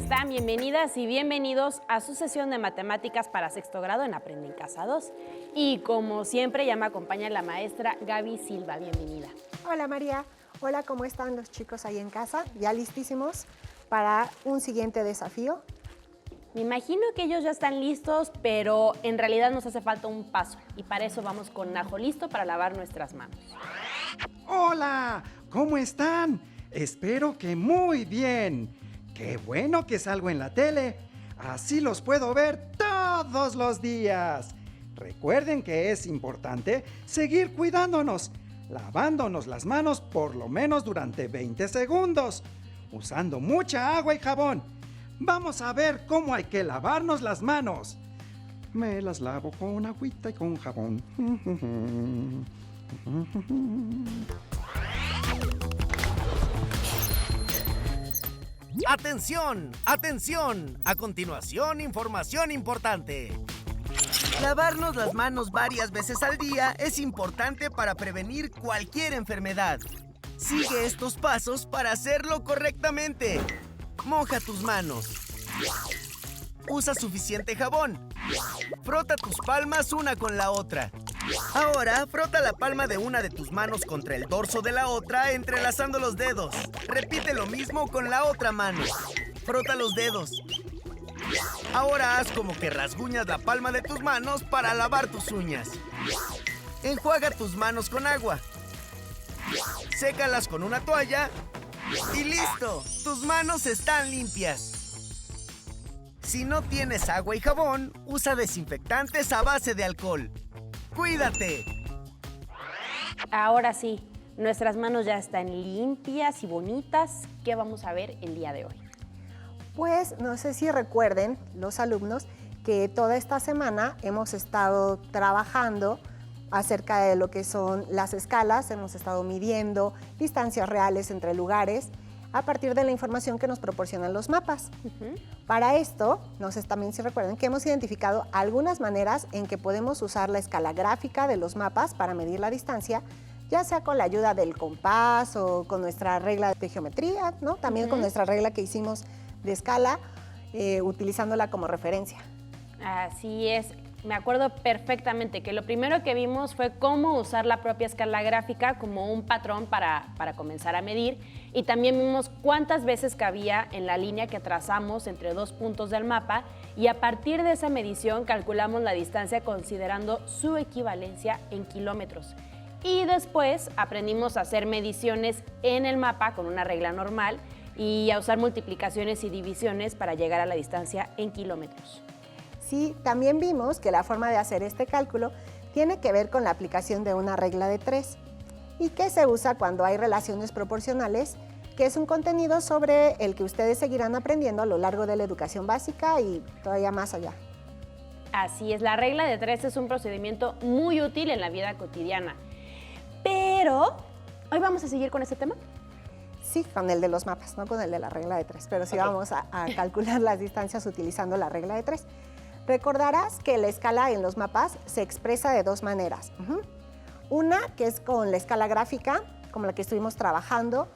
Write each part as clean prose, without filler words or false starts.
están? Bienvenidas y bienvenidos a su sesión de matemáticas para sexto grado en Aprende en Casa 2. Y como siempre ya me acompaña la maestra Gaby Silva. Bienvenida. Hola María, hola, ¿cómo están los chicos ahí en casa? ¿Ya listísimos para un siguiente desafío? Me imagino que ellos ya están listos, pero en realidad nos hace falta un paso. Y para eso vamos con ajo listo para lavar nuestras manos. ¡Hola! ¿Cómo están? Espero que muy bien. ¡Qué bueno que salgo en la tele! Así los puedo ver todos los días. Recuerden que es importante seguir cuidándonos, lavándonos las manos por lo menos durante 20 segundos, usando mucha agua y jabón. Vamos a ver cómo hay que lavarnos las manos. Me las lavo con agüita y con jabón. ¡Atención! ¡Atención! A continuación, información importante. Lavarnos las manos varias veces al día es importante para prevenir cualquier enfermedad. Sigue estos pasos para hacerlo correctamente. Moja tus manos. Usa suficiente jabón. Frota tus palmas una con la otra. Ahora, frota la palma de una de tus manos contra el dorso de la otra, entrelazando los dedos. Repite lo mismo con la otra mano. Frota los dedos. Ahora haz como que rasguñas la palma de tus manos para lavar tus uñas. Enjuaga tus manos con agua. Sécalas con una toalla. ¡Y listo! ¡Tus manos están limpias! Si no tienes agua y jabón, usa desinfectantes a base de alcohol. ¡Cuídate! Ahora sí, nuestras manos ya están limpias y bonitas. ¿Qué vamos a ver el día de hoy? Pues no sé si recuerden los alumnos que toda esta semana hemos estado trabajando acerca de lo que son las escalas, hemos estado midiendo distancias reales entre lugares a partir de la información que nos proporcionan los mapas. Para esto, no sé también si recuerden que hemos identificado algunas maneras en que podemos usar la escala gráfica de los mapas para medir la distancia, ya sea con la ayuda del compás o con nuestra regla de geometría, ¿no? También con nuestra regla que hicimos de escala, utilizándola como referencia. Así es. Me acuerdo perfectamente que lo primero que vimos fue cómo usar la propia escala gráfica como un patrón para comenzar a medir, y también vimos cuántas veces cabía en la línea que trazamos entre dos puntos del mapa, y a partir de esa medición calculamos la distancia considerando su equivalencia en kilómetros. Y después aprendimos a hacer mediciones en el mapa con una regla normal y a usar multiplicaciones y divisiones para llegar a la distancia en kilómetros. Sí, también vimos que la forma de hacer este cálculo tiene que ver con la aplicación de una regla de 3 y que se usa cuando hay relaciones proporcionales, que es un contenido sobre el que ustedes seguirán aprendiendo a lo largo de la educación básica y todavía más allá. Así es, la regla de 3 es un procedimiento muy útil en la vida cotidiana. Pero, ¿hoy vamos a seguir con este tema? Sí, con el de los mapas, no con el de la regla de 3, pero sí vamos a calcular las distancias utilizando la regla de 3. Recordarás que la escala en los mapas se expresa de dos maneras. Una que es con la escala gráfica, como la que estuvimos trabajando,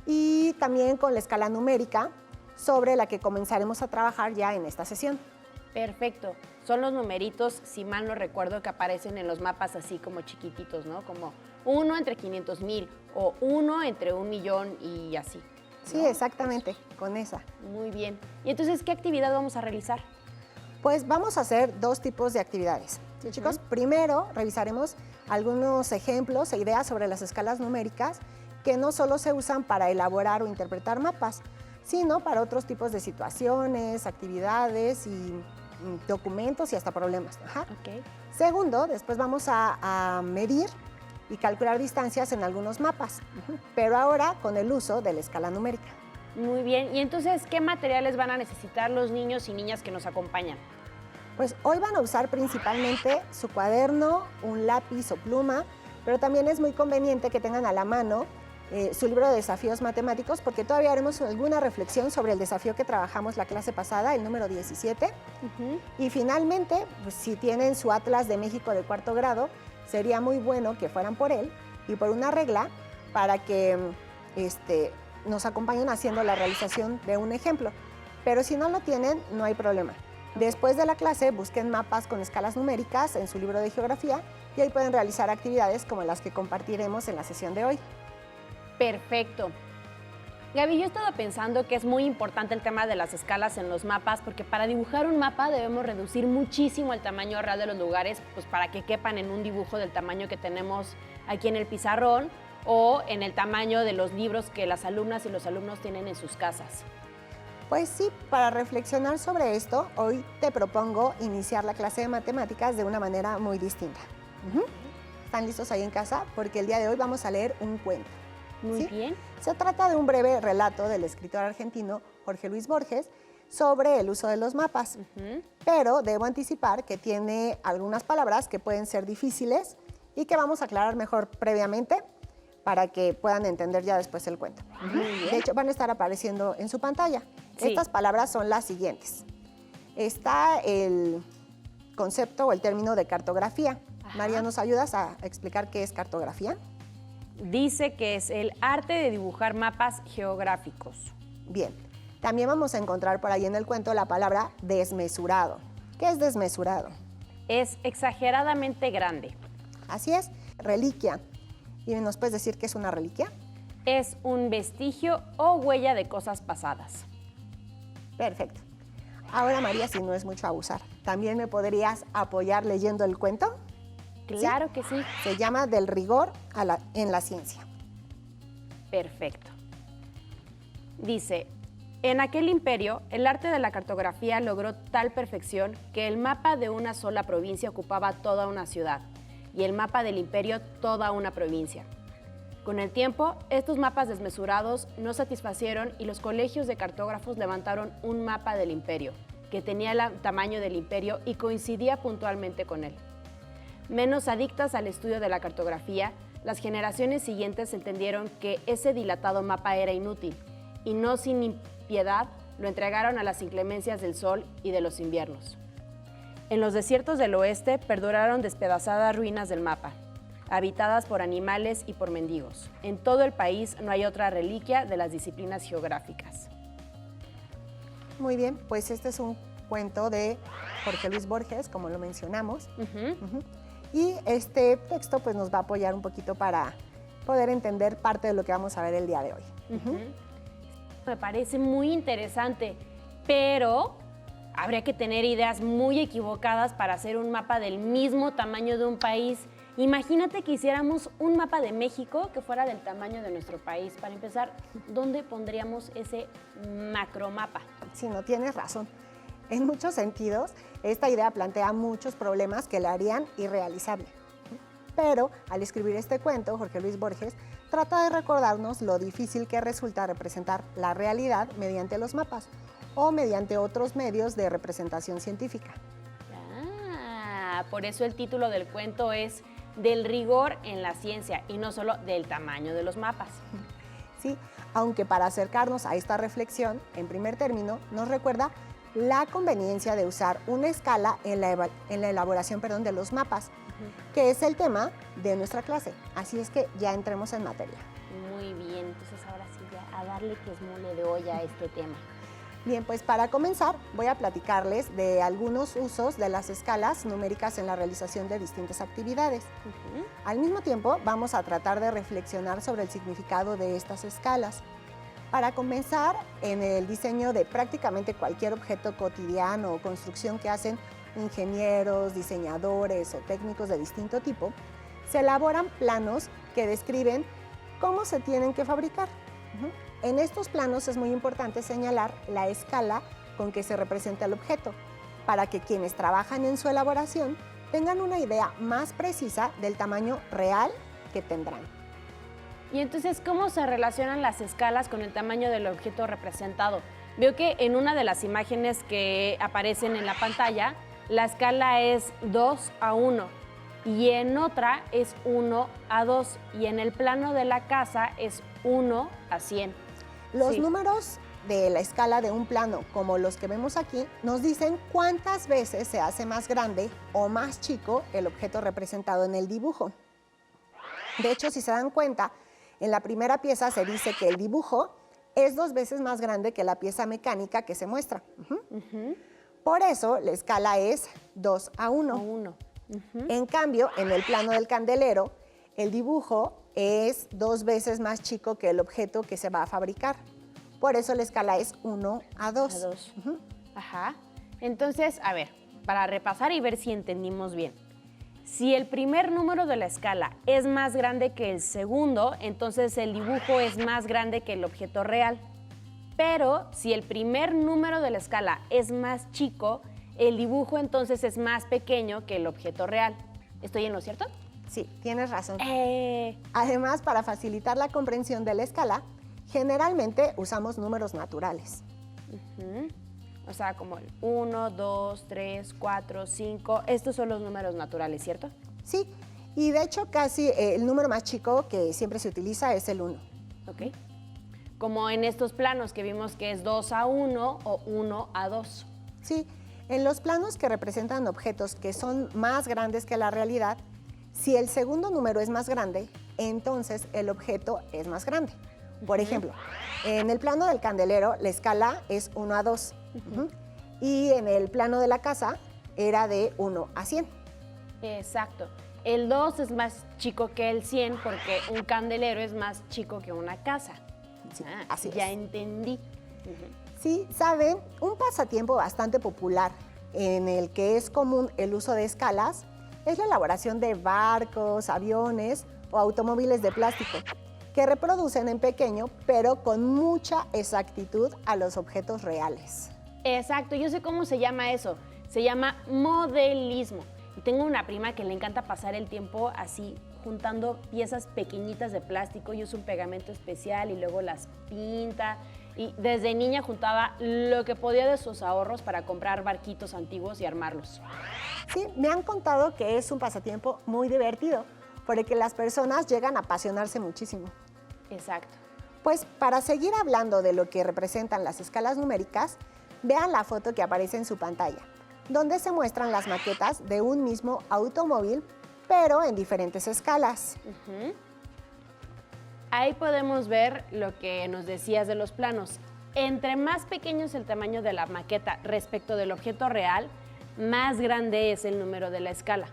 y también con la escala numérica, sobre la que comenzaremos a trabajar ya en esta sesión. Perfecto. Son los numeritos, si mal no recuerdo, que aparecen en los mapas así como chiquititos, ¿no? Como 1 entre 500,000 o 1 entre 1,000,000 y así, ¿no? Sí, exactamente, con esa. Muy bien. ¿Y entonces qué actividad vamos a realizar? Pues vamos a hacer dos tipos de actividades. ¿Sí, chicos? Primero, revisaremos algunos ejemplos e ideas sobre las escalas numéricas que no solo se usan para elaborar o interpretar mapas, sino para otros tipos de situaciones, actividades y documentos y hasta problemas. Okay. Segundo, después vamos a medir y calcular distancias en algunos mapas, pero ahora con el uso de la escala numérica. Muy bien. ¿Y entonces qué materiales van a necesitar los niños y niñas que nos acompañan? Pues hoy van a usar principalmente su cuaderno, un lápiz o pluma, pero también es muy conveniente que tengan a la mano su libro de desafíos matemáticos, porque todavía haremos alguna reflexión sobre el desafío que trabajamos la clase pasada, el número 17. Y finalmente, pues, si tienen su Atlas de México de cuarto grado, sería muy bueno que fueran por él y por una regla para que nos acompañen haciendo la realización de un ejemplo. Pero si no lo tienen, no hay problema. Después de la clase, busquen mapas con escalas numéricas en su libro de geografía y ahí pueden realizar actividades como las que compartiremos en la sesión de hoy. Perfecto. Gaby, yo he estado pensando que es muy importante el tema de las escalas en los mapas, porque para dibujar un mapa debemos reducir muchísimo el tamaño real de los lugares, pues para que quepan en un dibujo del tamaño que tenemos aquí en el pizarrón o en el tamaño de los libros que las alumnas y los alumnos tienen en sus casas. Pues sí, para reflexionar sobre esto, hoy te propongo iniciar la clase de matemáticas de una manera muy distinta. ¿Están listos ahí en casa? Porque el día de hoy vamos a leer un cuento. Muy ¿Sí? bien. Se trata de un breve relato del escritor argentino Jorge Luis Borges sobre el uso de los mapas. Pero debo anticipar que tiene algunas palabras que pueden ser difíciles y que vamos a aclarar mejor previamente para que puedan entender ya después el cuento. De hecho, van a estar apareciendo en su pantalla. Sí. Estas palabras son las siguientes. Está el concepto o el término de cartografía. María, ¿nos ayudas a explicar qué es cartografía? Dice que es el arte de dibujar mapas geográficos. Bien, también vamos a encontrar por ahí en el cuento la palabra desmesurado. ¿Qué es desmesurado? Es exageradamente grande. Así es, reliquia. ¿Y nos puedes decir qué es una reliquia? Es un vestigio o huella de cosas pasadas. Perfecto. Ahora, María, si no es mucho abusar, ¿también me podrías apoyar leyendo el cuento? Claro que sí. Se llama Del rigor en la ciencia. Perfecto. Dice, en aquel imperio, el arte de la cartografía logró tal perfección que el mapa de una sola provincia ocupaba toda una ciudad y el mapa del imperio toda una provincia. Con el tiempo, estos mapas desmesurados no satisfacieron y los colegios de cartógrafos levantaron un mapa del imperio, que tenía el tamaño del imperio y coincidía puntualmente con él. Menos adictas al estudio de la cartografía, las generaciones siguientes entendieron que ese dilatado mapa era inútil y no sin impiedad lo entregaron a las inclemencias del sol y de los inviernos. En los desiertos del oeste perduraron despedazadas ruinas del mapa, habitadas por animales y por mendigos. En todo el país no hay otra reliquia de las disciplinas geográficas. Muy bien, pues este es un cuento de Jorge Luis Borges, como lo mencionamos. Y este texto pues nos va a apoyar un poquito para poder entender parte de lo que vamos a ver el día de hoy. Me parece muy interesante, pero habría que tener ideas muy equivocadas para hacer un mapa del mismo tamaño de un país. Imagínate que hiciéramos un mapa de México que fuera del tamaño de nuestro país. Para empezar, ¿dónde pondríamos ese macromapa? Sí, no tienes razón. En muchos sentidos, esta idea plantea muchos problemas que la harían irrealizable. Pero al escribir este cuento, Jorge Luis Borges trata de recordarnos lo difícil que resulta representar la realidad mediante los mapas o mediante otros medios de representación científica. Ah, por eso el título del cuento es Del rigor en la ciencia y no solo del tamaño de los mapas. Sí, aunque para acercarnos a esta reflexión, en primer término, nos recuerda la conveniencia de usar una escala en la elaboración de los mapas, que es el tema de nuestra clase. Así es que ya entremos en materia. Muy bien, entonces ahora sí ya a darle que es mole de olla a este tema. Bien, pues para comenzar voy a platicarles de algunos usos de las escalas numéricas en la realización de distintas actividades. Al mismo tiempo vamos a tratar de reflexionar sobre el significado de estas escalas. Para comenzar, en el diseño de prácticamente cualquier objeto cotidiano o construcción que hacen ingenieros, diseñadores o técnicos de distinto tipo, se elaboran planos que describen cómo se tienen que fabricar. En estos planos es muy importante señalar la escala con que se representa el objeto, para que quienes trabajan en su elaboración tengan una idea más precisa del tamaño real que tendrán. Y entonces, ¿cómo se relacionan las escalas con el tamaño del objeto representado? Veo que en una de las imágenes que aparecen en la pantalla, la escala es 2:1 y en otra es 1:2 y en el plano de la casa es 1:100. Los números de la escala de un plano, como los que vemos aquí, nos dicen cuántas veces se hace más grande o más chico el objeto representado en el dibujo. De hecho, si se dan cuenta, en la primera pieza se dice que el dibujo es 2 veces más grande que la pieza mecánica que se muestra. Por eso la escala es 2 a 1. En cambio, en el plano del candelero, el dibujo es 2 veces más chico que el objeto que se va a fabricar. Por eso la escala es 1 a 2. Ajá. Entonces, a ver, para repasar y ver si entendimos bien. Si el primer número de la escala es más grande que el segundo, entonces el dibujo es más grande que el objeto real. Pero si el primer número de la escala es más chico, el dibujo entonces es más pequeño que el objeto real. ¿Estoy en lo cierto? Sí, tienes razón. Además, para facilitar la comprensión de la escala, generalmente usamos números naturales. O sea, como el 1, 2, 3, 4, 5. Estos son los números naturales, ¿cierto? Sí, y de hecho casi el número más chico que siempre se utiliza es el 1. Ok. Como en estos planos que vimos que es 2 a 1 o 1 a 2. Sí, en los planos que representan objetos que son más grandes que la realidad, si el segundo número es más grande, entonces el objeto es más grande. Por ejemplo, en el plano del candelero, la escala es 1 a 2. Y en el plano de la casa era de 1 a 100. Exacto. El 2 es más chico que el 100 porque un candelero es más chico que una casa. Sí, así ya es. entendí. Sí, ¿saben? Un pasatiempo bastante popular en el que es común el uso de escalas es la elaboración de barcos, aviones o automóviles de plástico que reproducen en pequeño, pero con mucha exactitud a los objetos reales. Exacto, yo sé cómo se llama eso. Se llama modelismo. Y tengo una prima que le encanta pasar el tiempo así, juntando piezas pequeñitas de plástico y usa un pegamento especial y luego las pinta. Y desde niña juntaba lo que podía de sus ahorros para comprar barquitos antiguos y armarlos. Sí, me han contado que es un pasatiempo muy divertido, porque las personas llegan a apasionarse muchísimo. Exacto. Pues para seguir hablando de lo que representan las escalas numéricas, vean la foto que aparece en su pantalla, donde se muestran las maquetas de un mismo automóvil, pero en diferentes escalas. Ahí podemos ver lo que nos decías de los planos. Entre más pequeño es el tamaño de la maqueta respecto del objeto real, más grande es el número de la escala.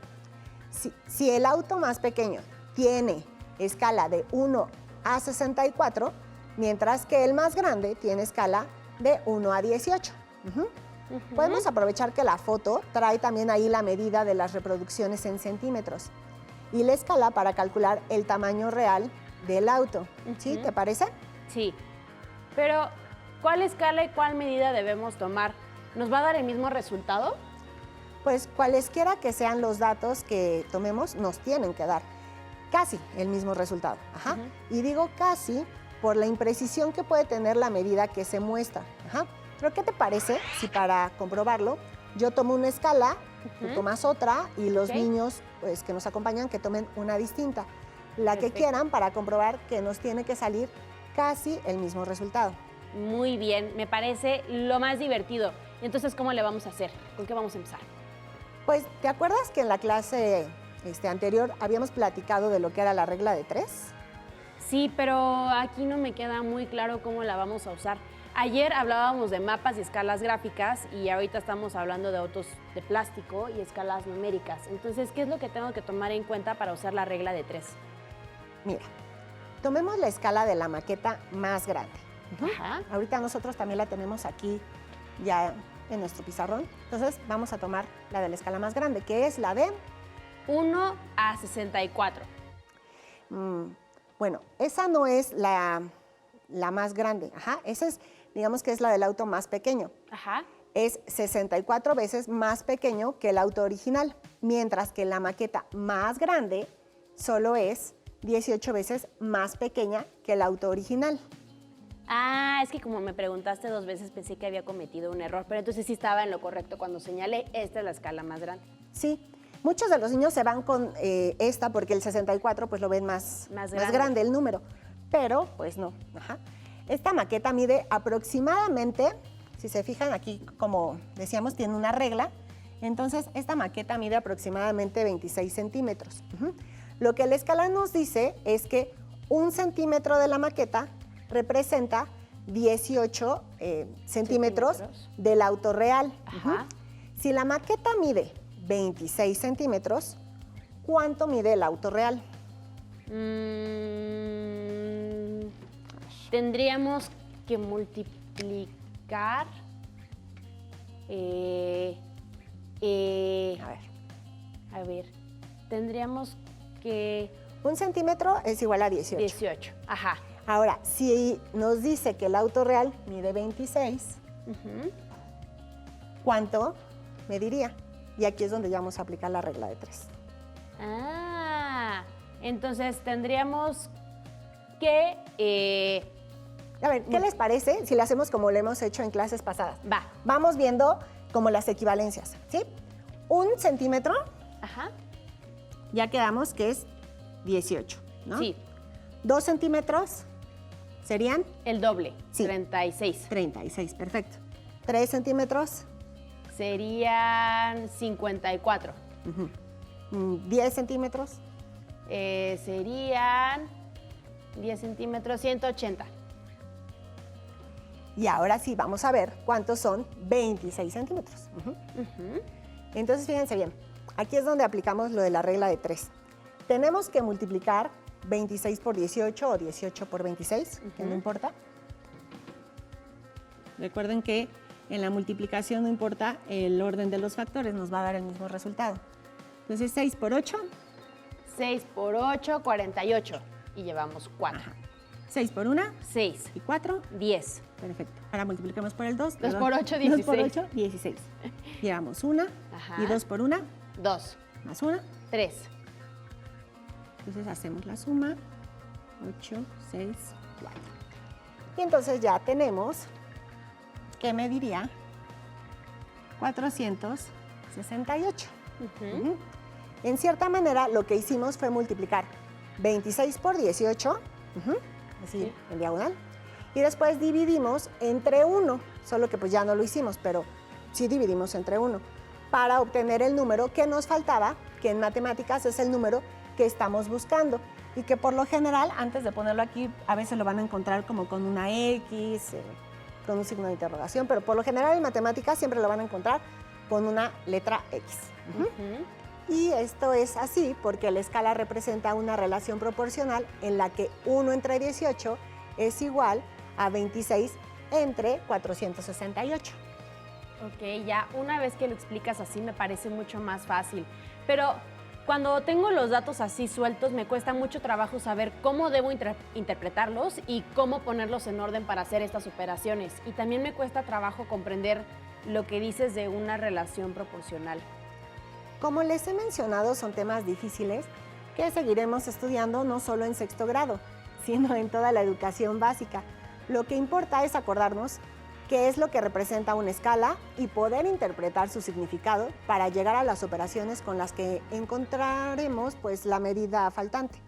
Si el auto más pequeño tiene escala de 1 a 64, mientras que el más grande tiene escala de 1 a 18. Podemos aprovechar que la foto trae también ahí la medida de las reproducciones en centímetros y la escala para calcular el tamaño real del auto. ¿Sí? ¿Te parece? Sí. Pero, ¿cuál escala y cuál medida debemos tomar? ¿Nos va a dar el mismo resultado? Pues cualesquiera que sean los datos que tomemos, nos tienen que dar casi el mismo resultado. Y digo casi por la imprecisión que puede tener la medida que se muestra. Pero ¿qué te parece si para comprobarlo yo tomo una escala, tú tomas otra y los niños pues, que nos acompañan que tomen una distinta? La que quieran para comprobar que nos tiene que salir casi el mismo resultado. Muy bien, me parece lo más divertido. Entonces, ¿cómo le vamos a hacer? ¿Con qué vamos a empezar? Pues, ¿te acuerdas que en la clase anterior habíamos platicado de lo que era la regla de 3? Sí, pero aquí no me queda muy claro cómo la vamos a usar. Ayer hablábamos de mapas y escalas gráficas y ahorita estamos hablando de autos de plástico y escalas numéricas. Entonces, ¿qué es lo que tengo que tomar en cuenta para usar la regla de 3? Mira, tomemos la escala de la maqueta más grande. Ajá. Ahorita nosotros también la tenemos aquí ya en nuestro pizarrón. Entonces, vamos a tomar la de la escala más grande, que es la de 1 a 64. Bueno, esa no es la más grande. Esa es, digamos que es la del auto más pequeño. Es 64 veces más pequeño que el auto original, mientras que la maqueta más grande solo es 18 veces más pequeña que el auto original. Ah, es que como me preguntaste 2 veces pensé que había cometido un error, pero entonces sí estaba en lo correcto cuando señalé, esta es la escala más grande. Sí, muchos de los niños se van con esta porque el 64 pues lo ven más grande el número, pero pues no. Esta maqueta mide aproximadamente, si se fijan aquí como decíamos tiene una regla, entonces esta maqueta mide aproximadamente 26 centímetros. Lo que la escala nos dice es que 1 centímetro de la maqueta representa 18 centímetros del auto real. Ajá. Si la maqueta mide 26 centímetros, ¿cuánto mide el auto real? Tendríamos que multiplicar. A ver, tendríamos que... 1 centímetro es igual a 18. 18, ajá. Ahora, si nos dice que el auto real mide 26, ¿cuánto mediría? Y aquí es donde ya vamos a aplicar la regla de 3. Entonces tendríamos que... A ver, ¿qué les parece si lo hacemos como lo hemos hecho en clases pasadas? Va. Vamos viendo como las equivalencias, ¿sí? 1 centímetro, Ajá. ya quedamos que es 18, ¿no? Sí, 2 centímetros serían el doble, Sí. 36. 36, perfecto. 3 centímetros, Serían 54. 10 centímetros, Serían 10 centímetros, 180. y ahora sí vamos a ver cuántos son 26 centímetros. Entonces, fíjense bien, aquí es donde aplicamos lo de la regla de 3. Tenemos que multiplicar 26 por 18 o 18 por 26, que no importa. Recuerden que en la multiplicación no importa el orden de los factores, nos va a dar el mismo resultado. Entonces, 6 por 8, 6 por 8, 48. Y llevamos 4. 6 por 1 6, y 4, 10. perfecto. Ahora multiplicamos por el 2. 2 por 8, 2 por 16. 8, 16. Llevamos 1 Ajá. y 2 por 1 2, más 1. 3. Entonces hacemos la suma, 8, 6, 4. Y entonces ya tenemos que mediría 468. En cierta manera, lo que hicimos fue multiplicar 26 por 18, así en diagonal, y después dividimos entre 1, solo que pues ya no lo hicimos, pero sí dividimos entre 1, para obtener el número que nos faltaba, que en matemáticas es el número que estamos buscando, y que por lo general, antes de ponerlo aquí, a veces lo van a encontrar como con una X, con un signo de interrogación, pero por lo general en matemáticas siempre lo van a encontrar con una letra X. Y esto es así porque la escala representa una relación proporcional en la que 1 entre 18 es igual a 26 entre 468. Ok, ya una vez que lo explicas así me parece mucho más fácil. Pero cuando tengo los datos así sueltos me cuesta mucho trabajo saber cómo debo interpretarlos y cómo ponerlos en orden para hacer estas operaciones. Y también me cuesta trabajo comprender lo que dices de una relación proporcional. Como les he mencionado, son temas difíciles que seguiremos estudiando no solo en sexto grado, sino en toda la educación básica. Lo que importa es acordarnos qué es lo que representa una escala y poder interpretar su significado para llegar a las operaciones con las que encontraremos pues, la medida faltante.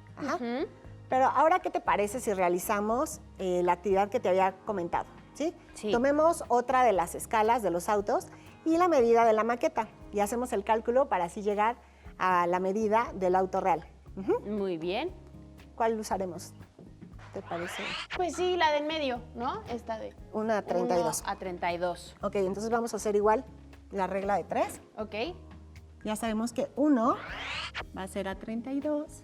Pero ahora, ¿qué te parece si realizamos la actividad que te había comentado? ¿Sí? Sí. Tomemos otra de las escalas de los autos y la medida de la maqueta y hacemos el cálculo para así llegar a la medida del auto real. Muy bien. ¿Cuál usaremos? ¿Te parece? Pues sí, la del medio, ¿no? Esta de Una 32. 1 a 32. Ok, entonces vamos a hacer igual la regla de 3. Ok. Ya sabemos que 1 va a ser a 32,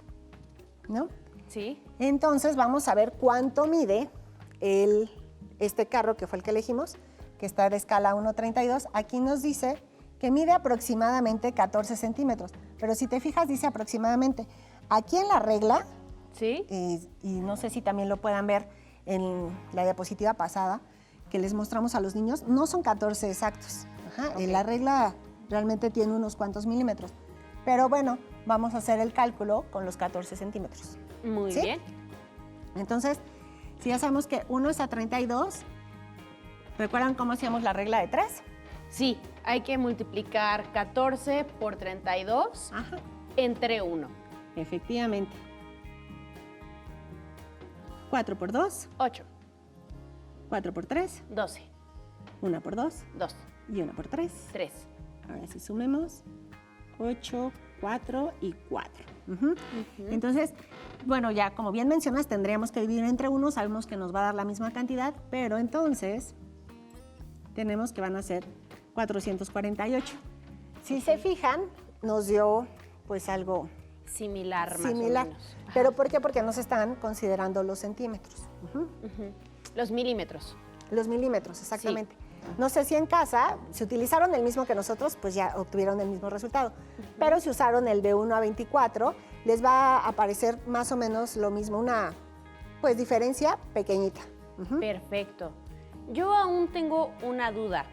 ¿no? Sí. Entonces vamos a ver cuánto mide este carro que fue el que elegimos, que está de escala 1.32. Aquí nos dice que mide aproximadamente 14 centímetros, pero si te fijas dice aproximadamente. Aquí en la regla, Sí. y no sé si también lo puedan ver en la diapositiva pasada, que les mostramos a los niños, no son 14 exactos. La regla realmente tiene unos cuantos milímetros. Pero bueno, vamos a hacer el cálculo con los 14 centímetros. Muy ¿Sí? bien. Entonces, si ya sabemos que 1 es a 32, ¿recuerdan cómo hacíamos la regla de 3? Sí, hay que multiplicar 14 por 32 entre 1. Efectivamente. 4 por 2, 8, 4 por 3, 12, 1 por 2 2, y 1 por 3. 3. Ahora sí sumemos 8, 4 y 4. Entonces, bueno, ya como bien mencionas, tendríamos que dividir entre 1, sabemos que nos va a dar la misma cantidad, pero entonces tenemos que van a ser 448. Si se fijan, nos dio pues algo Similar, más similar. o menos. ¿Pero por qué? Porque nos están considerando los centímetros. Los milímetros. Los milímetros, exactamente. No sé si en casa, si utilizaron el mismo que nosotros, pues ya obtuvieron el mismo resultado. Pero si usaron el de 1 a 24, les va a aparecer más o menos lo mismo, una pues diferencia pequeñita. Perfecto. Yo aún tengo una duda.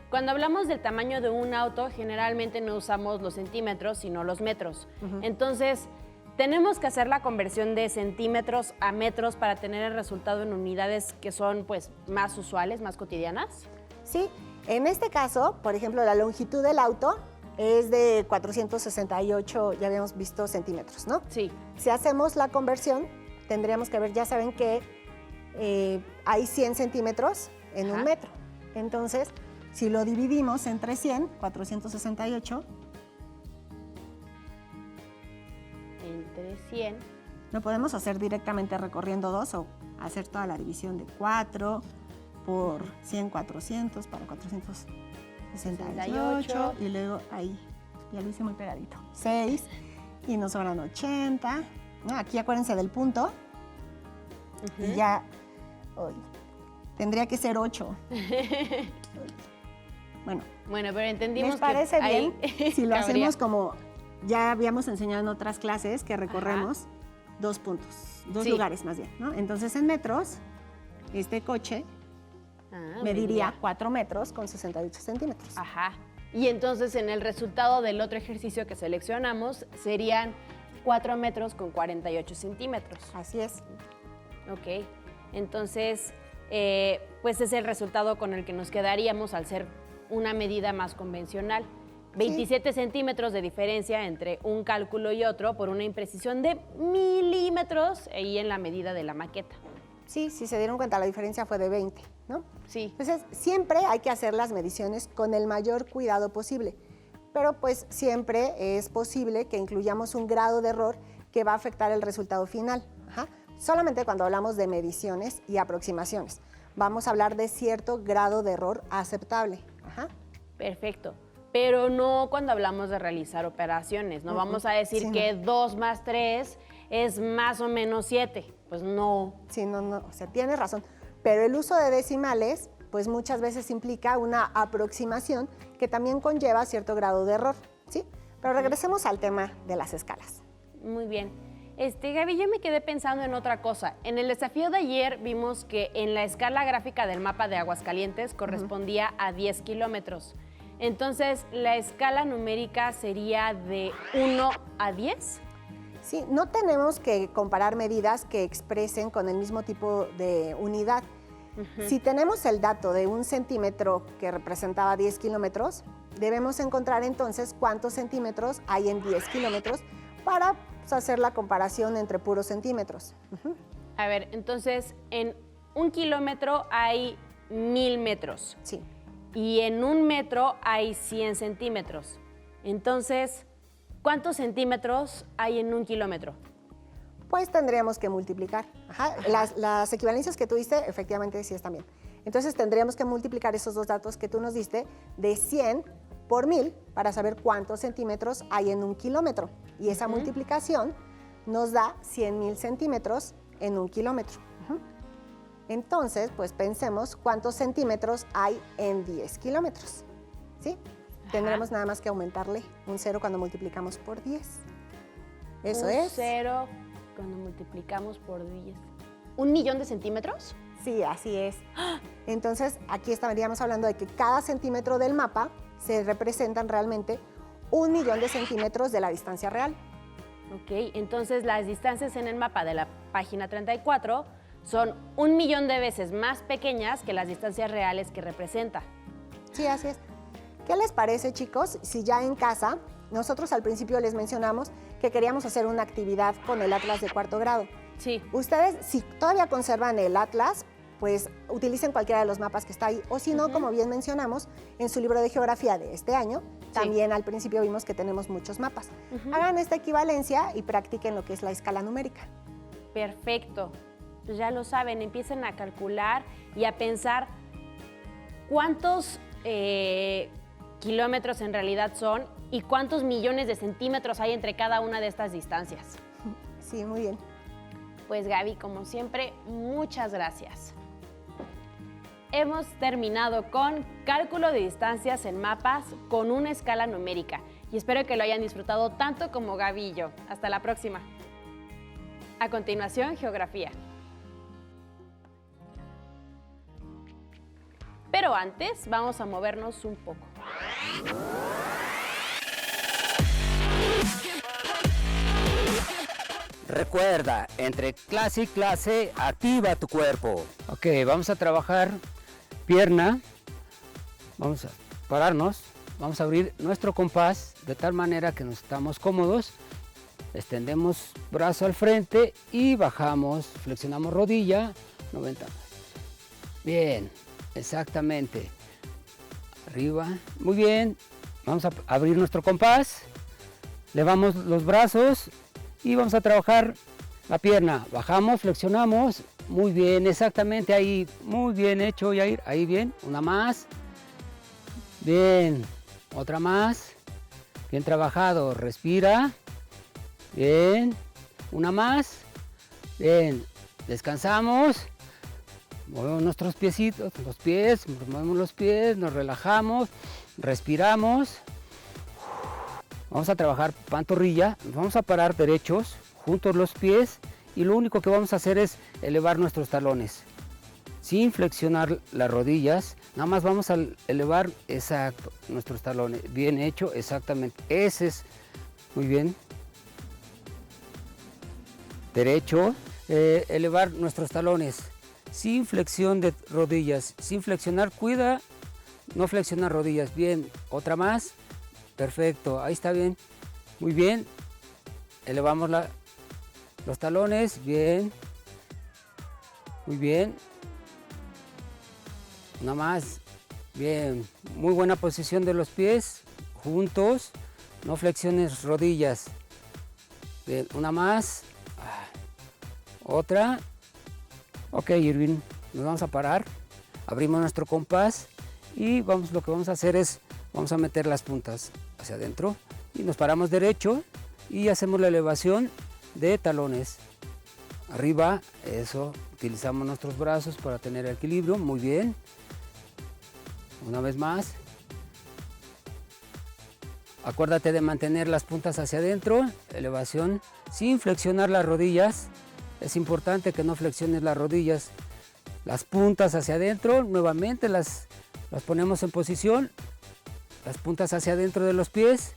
Cuando hablamos del tamaño de un auto, generalmente no usamos los centímetros, sino los metros. Entonces, ¿tenemos que hacer la conversión de centímetros a metros para tener el resultado en unidades que son pues más usuales, más cotidianas? Sí, en este caso, por ejemplo, la longitud del auto es de 468, ya habíamos visto, centímetros, ¿no? Sí. Si hacemos la conversión, tendríamos que ver, ya saben que hay 100 centímetros en un metro. Entonces, si lo dividimos entre 100, 468, entre 100. lo podemos hacer directamente recorriendo 2 o hacer toda la división de 4 por 100, 400 para 468 y luego ahí, ya lo hice muy pegadito, 6 y nos sobran 80. ¿No? Aquí acuérdense del punto y ya tendría que ser 8. Bueno, pero entendimos ¿les parece que bien ahí si lo cabría. hacemos como ya habíamos enseñado en otras clases, que recorremos 2 puntos, 2 lugares más bien, ¿no? Entonces, en metros, este coche mediría 4 metros con 68 centímetros. Ajá. Y entonces en el resultado del otro ejercicio que seleccionamos serían 4 metros con 48 centímetros. Así es. Ok. Entonces, pues es el resultado con el que nos quedaríamos al ser una medida más convencional. 27 centímetros de diferencia entre un cálculo y otro por una imprecisión de milímetros ahí en la medida de la maqueta. Sí, si se dieron cuenta, la diferencia fue de 20, ¿no? Sí. Entonces, siempre hay que hacer las mediciones con el mayor cuidado posible, pero pues siempre es posible que incluyamos un grado de error que va a afectar el resultado final. Solamente cuando hablamos de mediciones y aproximaciones. Vamos a hablar de cierto grado de error aceptable. Perfecto. Pero no cuando hablamos de realizar operaciones. No vamos a decir que 2 más 3 es más o menos 7. Pues no. Sí, no, o sea, tienes razón. Pero el uso de decimales, pues muchas veces implica una aproximación que también conlleva cierto grado de error, ¿sí? Pero regresemos al tema de las escalas. Muy bien. Gaby, yo me quedé pensando en otra cosa. En el desafío de ayer vimos que en la escala gráfica del mapa de Aguascalientes correspondía a 10 kilómetros. Entonces, ¿la escala numérica sería de 1 a 10? Sí, no tenemos que comparar medidas que expresen con el mismo tipo de unidad. Si tenemos el dato de 1 centímetro que representaba 10 kilómetros, debemos encontrar entonces cuántos centímetros hay en 10 kilómetros para hacer la comparación entre puros centímetros. A ver, entonces, en 1 kilómetro hay 1000 metros. Sí. Y en 1 metro hay 100 centímetros. Entonces, ¿cuántos centímetros hay en 1 kilómetro? Pues tendríamos que multiplicar. Las equivalencias que tú diste, efectivamente, sí están bien. Entonces tendríamos que multiplicar esos dos datos que tú nos diste de 100 por 1000 para saber cuántos centímetros hay en 1 kilómetro. Y esa multiplicación nos da 100,000 centímetros en 1 kilómetro. Entonces, pues pensemos cuántos centímetros hay en 10 kilómetros. ¿Sí? Tendremos nada más que aumentarle un 0 cuando multiplicamos por 10. Eso es. Un 0 cuando multiplicamos por 10. ¿1 millón de centímetros? Sí, así es. Entonces, aquí estaríamos hablando de que cada centímetro del mapa se representan realmente 1 millón de centímetros de la distancia real. Ok, entonces las distancias en el mapa de la página 34 son 1 millón de veces más pequeñas que las distancias reales que representa. Sí, así es. ¿Qué les parece, chicos, si ya en casa, nosotros al principio les mencionamos que queríamos hacer una actividad con el Atlas de 4º grado? Sí. Ustedes, si todavía conservan el Atlas, pues utilicen cualquiera de los mapas que está ahí. O si no, como bien mencionamos, en su libro de geografía de este año, también al principio vimos que tenemos muchos mapas. Hagan esta equivalencia y practiquen lo que es la escala numérica. Perfecto. Pues ya lo saben, empiecen a calcular y a pensar cuántos kilómetros en realidad son y cuántos millones de centímetros hay entre cada una de estas distancias. Sí, muy bien. Pues Gaby, como siempre, muchas gracias. Hemos terminado con cálculo de distancias en mapas con una escala numérica y espero que lo hayan disfrutado tanto como Gaby y yo. Hasta la próxima. A continuación, geografía. Pero antes, vamos a movernos un poco. Recuerda, entre clase y clase, activa tu cuerpo. Ok, vamos a trabajar pierna. Vamos a pararnos. Vamos a abrir nuestro compás de tal manera que nos estamos cómodos. Extendemos brazo al frente y bajamos, flexionamos rodilla, 90. Bien, exactamente. Arriba, muy bien. Vamos a abrir nuestro compás. Levamos los brazos y vamos a trabajar la pierna. Bajamos, flexionamos. Muy bien, exactamente ahí. Muy bien hecho, Yair. Ahí bien. Una más. Bien. Otra más. Bien trabajado. Respira. Bien. Una más. Bien. Descansamos. Movemos nuestros piecitos, los pies. Movemos los pies. Nos relajamos. Respiramos. Vamos a trabajar pantorrilla, nos vamos a parar derechos, juntos los pies y lo único que vamos a hacer es elevar nuestros talones. Sin flexionar las rodillas, nada más vamos a elevar, exacto, nuestros talones. Bien hecho, exactamente. Ese es, muy bien. Derecho, elevar nuestros talones. Sin flexión de rodillas, sin flexionar, cuida, no flexionar rodillas. Bien, otra más. Perfecto, ahí está bien. Muy bien. Elevamos los talones. Bien. Muy bien. Una más. Bien. Muy buena posición de los pies. Juntos. No flexiones rodillas. Bien. Una más. Otra. Ok, Irving. Nos vamos a parar. Abrimos nuestro compás. Y lo que vamos a hacer es, vamos a meter las puntas hacia adentro y nos paramos derecho y hacemos la elevación de talones. Arriba, eso, utilizamos nuestros brazos para tener equilibrio, muy bien. Una vez más. Acuérdate de mantener las puntas hacia adentro, elevación, sin flexionar las rodillas. Es importante que no flexiones las rodillas. Las puntas hacia adentro, nuevamente las ponemos en posición. Las puntas hacia adentro de los pies.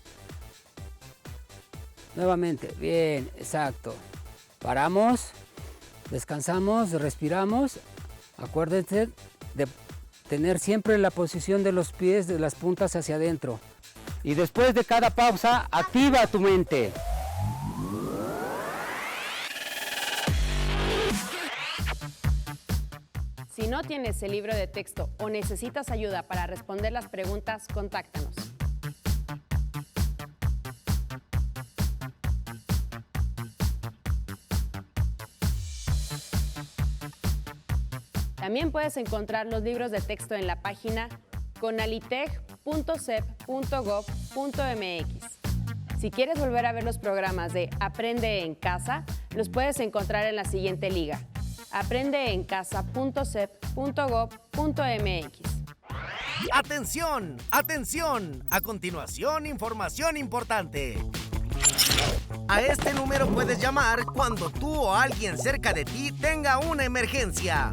Nuevamente, bien, exacto. Paramos, descansamos, respiramos. Acuérdense de tener siempre la posición de los pies, de las puntas hacia adentro. Y después de cada pausa, activa tu mente. Si no tienes el libro de texto o necesitas ayuda para responder las preguntas, contáctanos. También puedes encontrar los libros de texto en la página conaliteg.cep.gov.mx. Si quieres volver a ver los programas de Aprende en Casa, los puedes encontrar en la siguiente liga: aprendeencasa.cep.gov.mx. ¡Atención! ¡Atención! A continuación, información importante. A este número puedes llamar cuando tú o alguien cerca de ti tenga una emergencia.